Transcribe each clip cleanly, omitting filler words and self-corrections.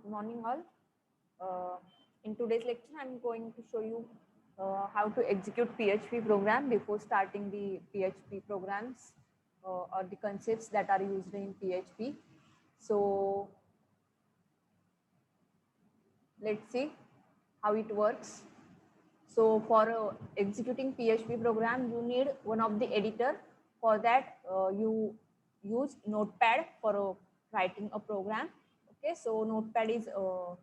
Good morning all. In today's lecture, I'm going to show you how to execute PHP program before starting the PHP programs or the concepts that are used in PHP. So let's see how it works. So for executing PHP program, you need one of the editor. For that, you use Notepad for writing a program. Okay, so Notepad is a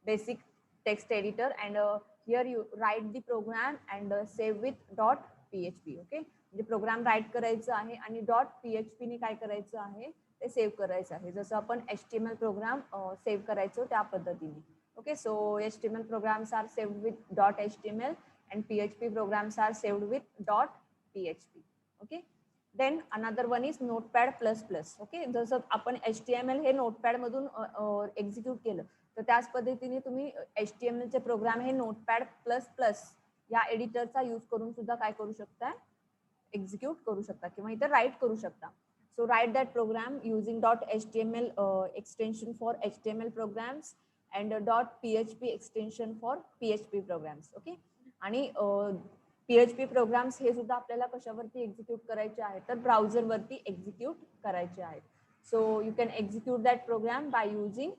basic text editor, and here you write the program and save with .php. Okay, म्हणजे programme right करायचं आहे आणि .php ने काय करायचं आहे ते save करायचं आहे. जसं आपण HTML प्रोग्राम सेव्ह करायचो त्या पद्धतीने. Okay, so HTML programs are saved with .html and PHP programs are saved with .php. Okay, then another one is Notepad++. Okay, जसं आपण HTML हे नोटपॅड मधून एक्झिक्यूट केलं तर त्याच पद्धतीने तुम्ही HTML चे प्रोग्राम हे Notepad++ या एडिटरचा यूज करून सुद्धा काय करू शकता, एक्झिक्यूट करू शकता किंवा इथे राईट करू शकता. So write that program using .html extension for HTML programs and .php extension for PHP programs. Okay, आणि PHP प्रोग्राम्स हे सुद्धा आपल्याला कशावरती एक्झिक्यूट करायचे आहेत तर ब्राउझर वरती एक्झिक्यूट करायचे आहेत. So you can execute that program by using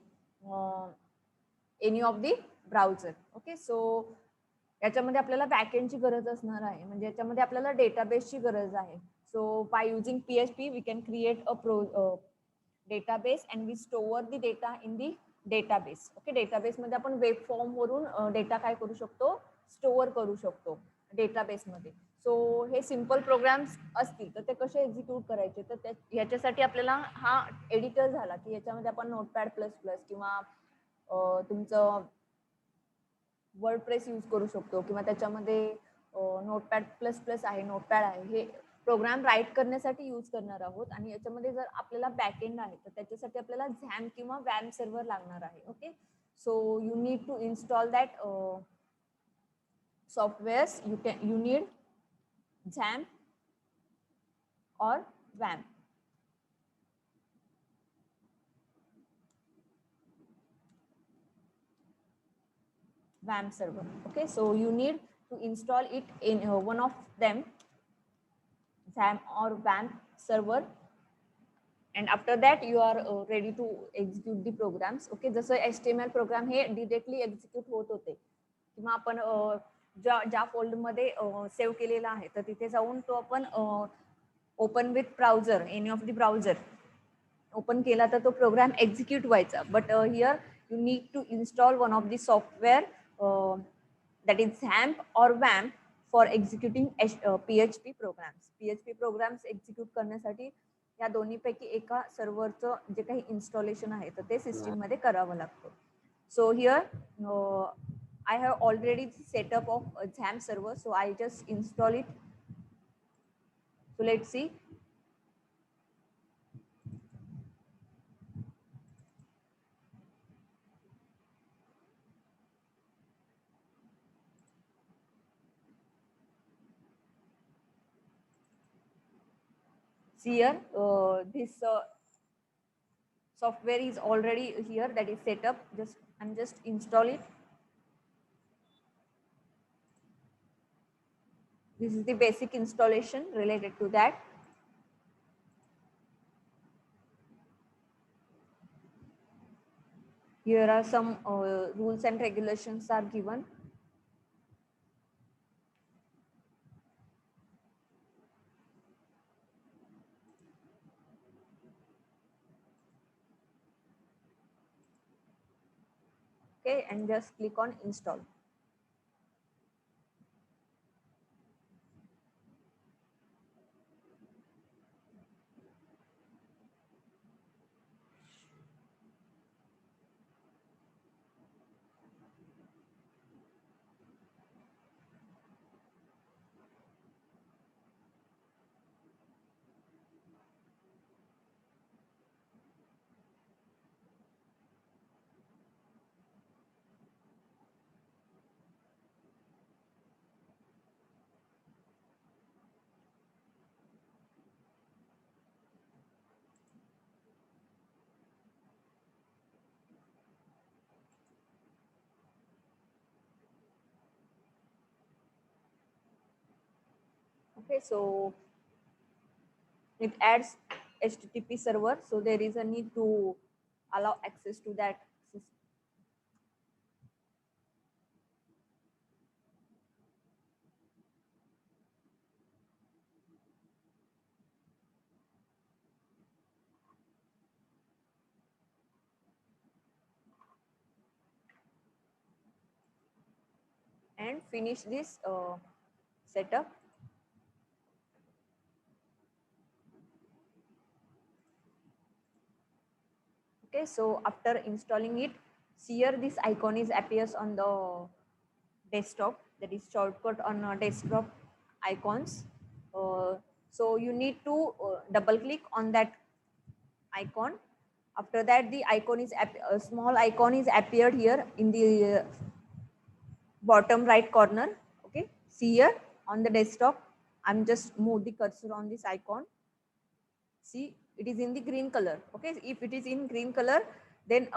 any of the browser. Okay, so याच्यामध्ये आपल्याला बॅकएंडची गरज असणार आहे, म्हणजे याच्यामध्ये आपल्याला डेटाबेसची गरज आहे. So by using PHP we can create a database and we store the data in the database. Okay, database मध्ये आपण वेब फॉर्म वरून डेटा काय करू शकतो, स्टोअर करू शकतो डेटाबेस मध्ये. सो हे सिंपल प्रोग्राम्स असतील तर ते कसे एक्झिक्यूट करायचे तर याच्यासाठी आपल्याला हा एडिटर झाला की याच्यामध्ये आपण Notepad++ किंवा तुमचं वर्डप्रेस यूज करू शकतो किंवा त्याच्यामध्ये Notepad++ आहे, नोटपॅड आहे, हे प्रोग्राम राईट करण्यासाठी यूज करणार आहोत. आणि याच्यामध्ये जर आपल्याला बॅकएंड आहे तर त्याच्यासाठी आपल्याला झॅम किंवा वॅम सर्व्हर लागणार आहे. Okay, so you need to install that softwares. You need XAMPP or WAMP. WAMP server. Okay, so you need to install it in one of them, XAMPP or WAMP server, and after that you are ready to execute the programs. Okay, जसं HTML programme हे directly execute होत होते किंवा आपण ज्या folder मध्ये save केलेला आहे तर तिथे जाऊन तो आपण open with browser, any of the browser open केला तर तो प्रोग्राम एक्झिक्यूट व्हायचा. But here you need to install one of the software that is XAMPP और WAMP for executing PHP programs. PHP programs execute करण्यासाठी या दोन्हीपैकी एका सर्व्हरचं जे काही इन्स्टॉलेशन आहे तर ते सिस्टीम मध्ये करावं लागतं. So here I have already set up of a XAMPP server, so I just install it. So let's see. See here, this software is already here, that is set up. I'm just install it. This is the basic installation related to that. Here are some rules and regulations are given. Okay, and just click on install. Okay, so it adds HTTP server, so there is a need to allow access to that system. And finish this setup. Okay, so after installing it, see here this icon is appears on the desktop, that is shortcut on desktop icons. So you need to double click on that icon. After that, the icon is a small icon is appeared here in the bottom right corner. Okay, see here on the desktop, I'm just move the cursor on this icon. See, it is in the green color. Okay, if it is in green color, then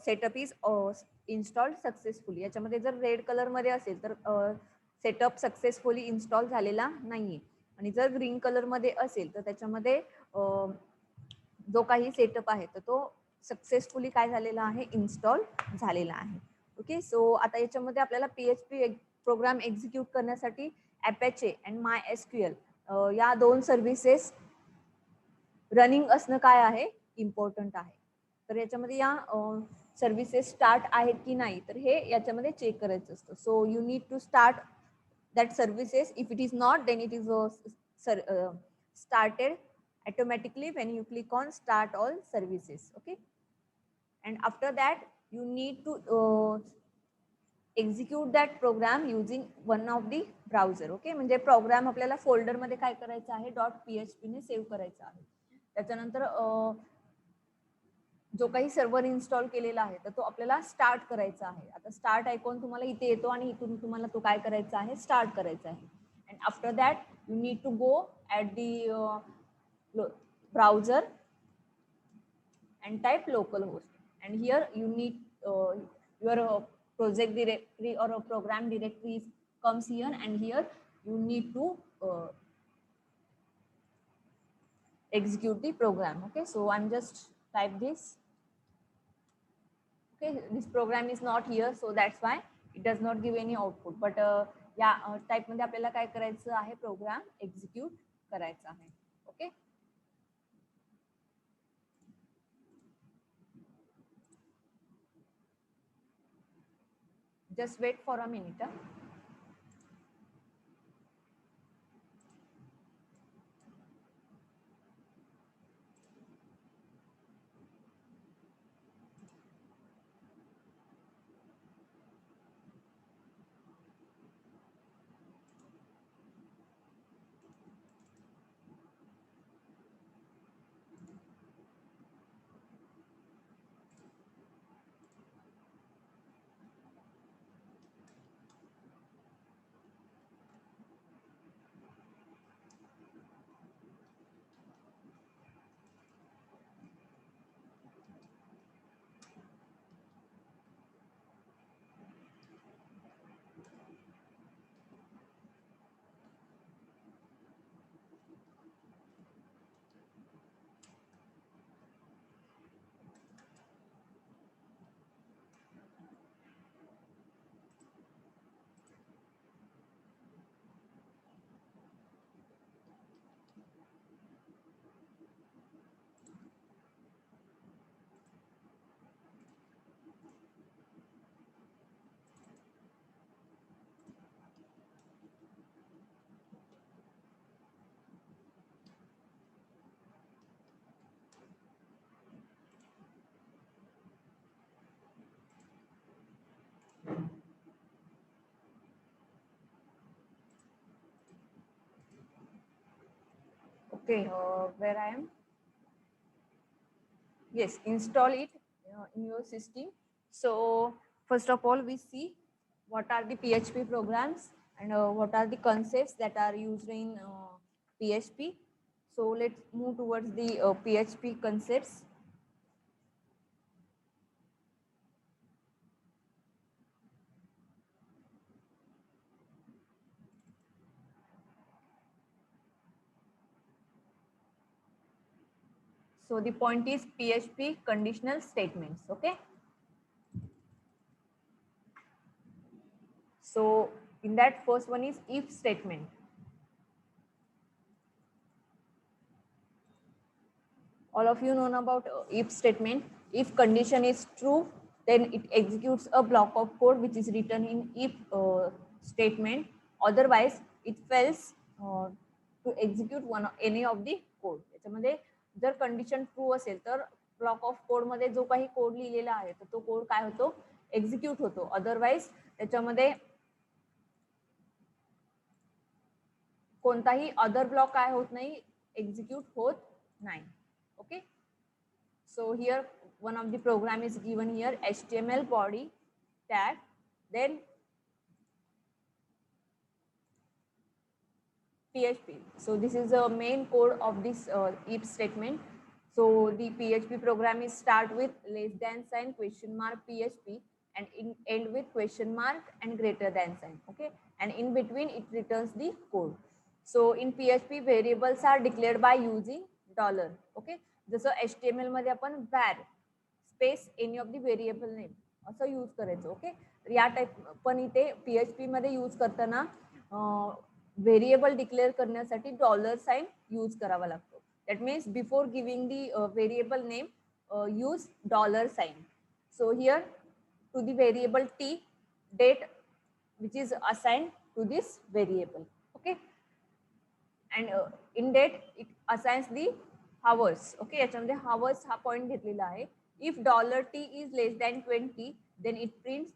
setup is installed successfully. याच्यामध्ये जर red colour मध्ये असेल तर setup successfully install झालेला नाहीये, आणि जर green colour मध्ये असेल तर त्याच्यामध्ये जो काही सेटअप आहे तर तो सक्सेसफुली काय झालेला आहे, इन्स्टॉल झालेला आहे. ओके, सो आता याच्यामध्ये आपल्याला PHP प्रोग्राम एक्झिक्यूट करण्यासाठी Apache अँड MySQL या दोन सर्व्हिसेस रनिंग असणं काय आहे, इम्पॉर्टंट आहे. तर याच्यामध्ये या सर्व्हिसेस स्टार्ट आहेत की नाही तर हे याच्यामध्ये चेक करायचं असतं. So you need to start that services. If it is not, then it is started automatically when you click on start all services. Okay, and after that you need to execute that program using one of the browser. Okay, म्हणजे programme आपल्याला folder मध्ये काय करायचं आहे, .php ने save करायचा आहे. त्याच्यानंतर जो काही सर्व्हर इन्स्टॉल केलेला आहे तर तो आपल्याला स्टार्ट करायचा आहे. आता स्टार्ट आयकॉन तुम्हाला इथे येतो आणि इथून तुम्हाला तो काय करायचा आहे, स्टार्ट करायचा आहे. And after that you need to go at the browser and type localhost, and here you need your project directory or a program directory comes here, and here you need to execute the program. Okay, so I'm just type this. Okay, this program is not here, so that's why it does not give any output, but या type मध्ये आपल्याला काय करायचं आहे, programme execute करायचा आहे. Okay, just wait for a minute. Okay, where I am? Yes, install it in your system. So first of all, we see what are the PHP programs and what are the concepts that are used in PHP. So let's move towards the PHP concepts. So the point is PHP conditional statements. Okay. So in that first one is if statement. All of you know about if statement. If condition is true, then it executes a block of code which is written in if statement. Otherwise, it fails to execute any of the code. याच्यामध्ये जर condition true असेल तर block of code मध्ये जो काही code लिहिलेला आहे तर तो कोड काय होतो एक्झिक्यूट होतो. अदरवाइज त्याच्यामध्ये कोणताही अदर ब्लॉक काय होत नाही एक्झिक्यूट होत नाही. Okay, so here one of the program is given here HTML body tag, then PHP. So this is the main code of this if statement. So the PHP program is start with less than sign question mark PHP and end with question mark and greater than sign. Okay, and in between it returns the code. So in PHP variables are declared by using dollar. Okay, जसं HTML मध्ये आपण var space any of the variable name असं use करायचं. Okay, या type पण इथे PHP मध्ये use करताना व्हेरिएबल डिक्लेअर करण्यासाठी डॉलर साइन यूज करावा लागतो. That means before giving the variable name use dollar sign. So here to the variable t date which is assigned to this variable. Okay, and in date it assigns the hours. Okay, याच्यामध्ये hours हा point घेतलेला आहे. If $t is less than 20, then it prints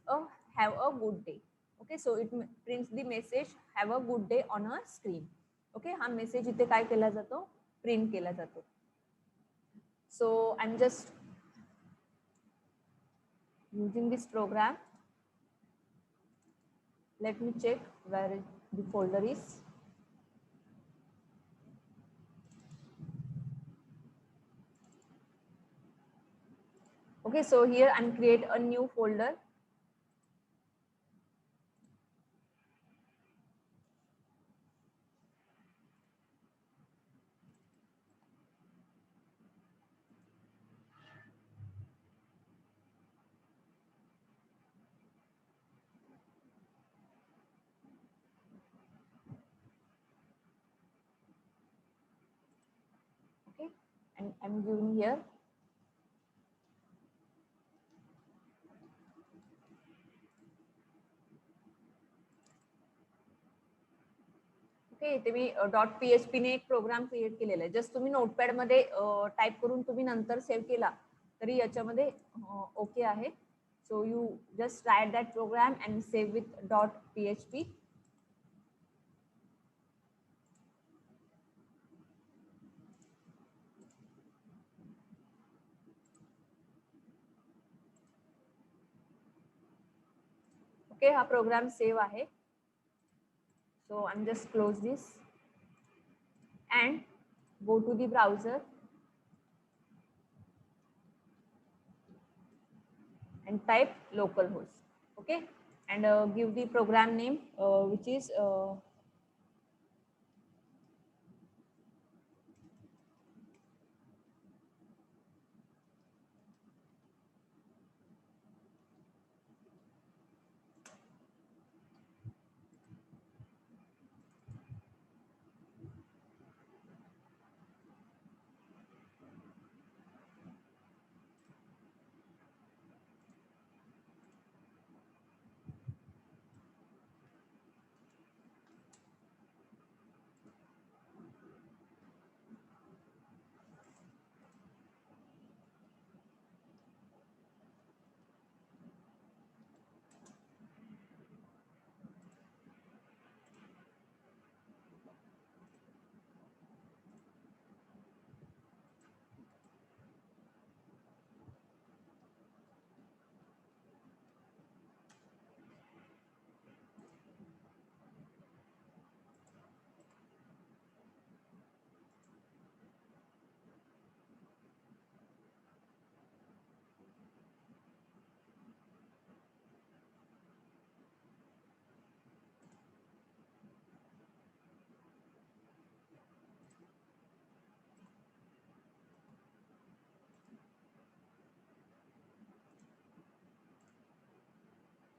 have a good day. Okay, so it prints the message have a good day on a screen. Okay, हा message इथे काय केला जातो print केला जातो. So I'm just using this program. Let me check where the folder is. Okay, so here I'm create a new folder. Okay, and I'm giving here okay. इथे मी .php ने एक प्रोग्राम क्रिएट केलेला आहे. Just तुम्ही notepad मध्ये type करून तुम्ही नंतर सेव्ह केला तरी याच्यामध्ये ओके आहे. So you just write that program and save with .php. Okay, हा प्रोग्राम सेव्ह आहे. So I'm just close this and go to the browser and type localhost. Okay, and give the program name which is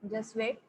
Just wait.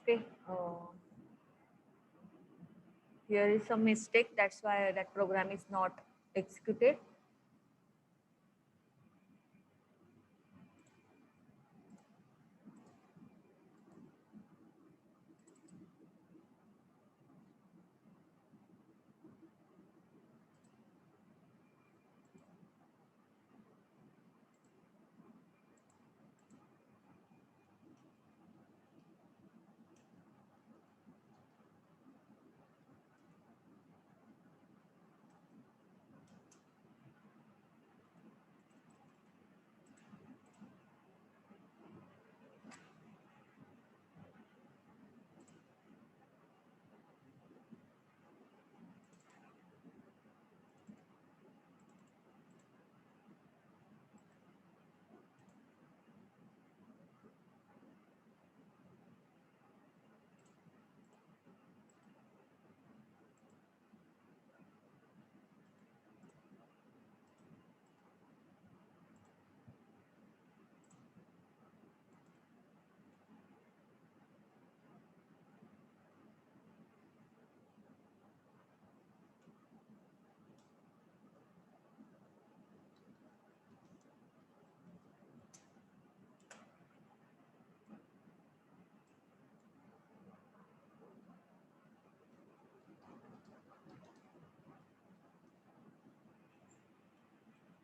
Okay. Here is some mistake. That's why that program is not executed.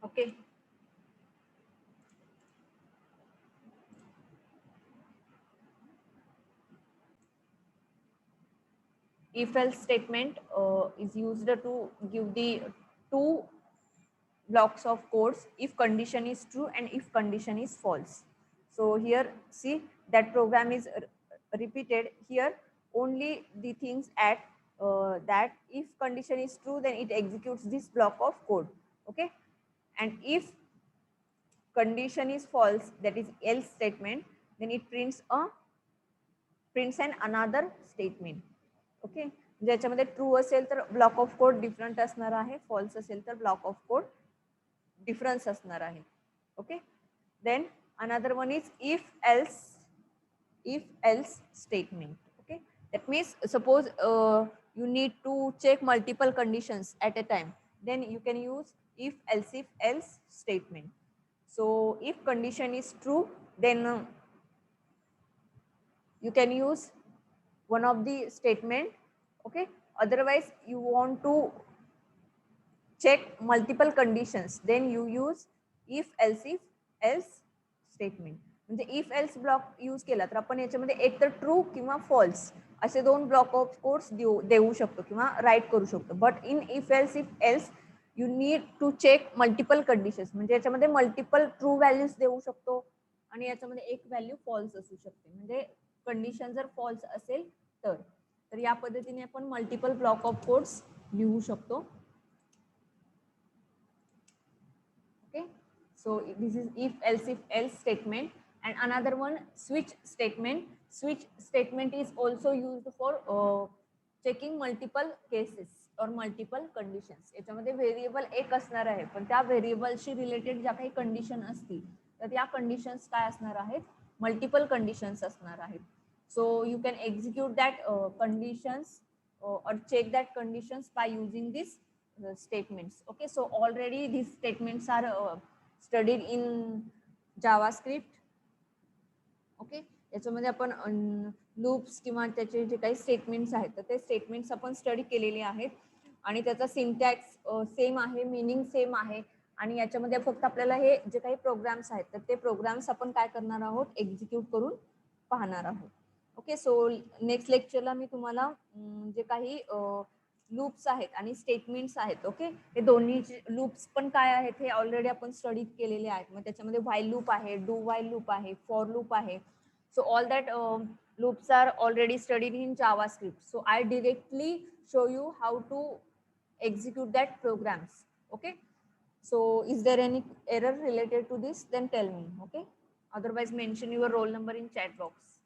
Okay. If else statement is used to give the two blocks of codes if condition is true and if condition is false. So here see that program is repeated here, only the things at that if condition is true then it executes this block of code. Okay, and if condition is false, that is else statement, then it prints an another statement. Okay, ज्याच्यामध्ये true असेल तर block of code different असणार आहे, false असेल तर block of code difference असणार आहे. Okay, then another one is if else statement. Okay, that means suppose you need to check multiple conditions at a time, then you can use if else statement. So if condition is true, then you can use one of the statement. Okay, otherwise you want to check multiple conditions, then you use if else statement. म्हणजे if else block use केला तर आपण याच्यामध्ये एक तर true किंवा false असे दोन ब्लॉक ऑफ कोड्स देऊ शकतो किंवा राईट करू शकतो. But in if else you need to check multiple conditions, म्हणजे याच्यामध्ये मल्टिपल ट्रू व्हॅल्यूज देऊ शकतो आणि याच्यामध्ये एक व्हॅल्यू फॉल्स असू शकते. म्हणजे कंडिशन जर फॉल्स असेल तर या पद्धतीने आपण मल्टिपल ब्लॉक ऑफ कोड्स लिहू शकतो. Okay, so this is if else statement. And another one, switch statement. switch statement is also used for checking multiple cases or multiple conditions. याच्यामध्ये व्हेरिएबल एक असणार आहे, पण त्या व्हेरिएबलशी रिलेटेड ज्या काही कंडिशन असतील तर त्या कंडिशन्स काय असणार आहेत, मल्टिपल कंडिशन्स असणार आहेत. So you can execute that conditions or check that conditions by using these statements. Okay, so already these statements are studied in JavaScript. Okay, याच्यामध्ये आपण लूप्स किंवा त्याचे जे काही स्टेटमेंट्स आहेत तर ते स्टेटमेंट्स आपण स्टडी केलेले आहेत आणि त्याचा सिंटॅक्स सेम आहे, मीनिंग सेम आहे आणि याच्यामध्ये फक्त आपल्याला हे जे काही प्रोग्राम्स आहेत तर ते प्रोग्राम्स आपण काय करणार आहोत, एक्झिक्यूट करून पाहणार आहोत. ओके, सो नेक्स्ट लेक्चरला मी तुम्हाला जे काही लूप्स आहेत आणि स्टेटमेंट्स आहेत, ओके, हे दोन्ही लूप्स पण काय आहेत हे ऑलरेडी आपण स्टडी केलेले आहेत. मग त्याच्यामध्ये व्हाईल लूप आहे, डू व्हाईल लूप आहे, फॉर लूप आहे. So all that loops are already studied in JavaScript. So I directly show you how to execute that programs. Okay. So is there any error related to this? Then tell me. Okay. Otherwise mention your roll number in chat box.